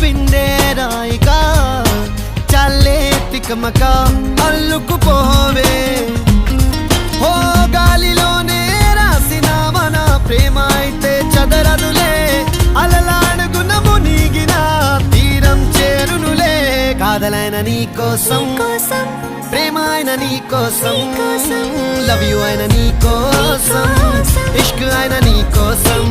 పిండే రాయిగా చల్లే తికమక అల్లుకుపోవే. ఓ గాలిలోనే రాసిన మన ప్రేమ అయితే చదరదులే, అలలాడుగున మునిగిన తీరం చేరునులే. కాదలైన నీ కోసం, ప్రేమ అయిన నీ కోసం, లవ్ యు అయిన నీ కోసం, ఇష్క్ అయిన నీ కోసం.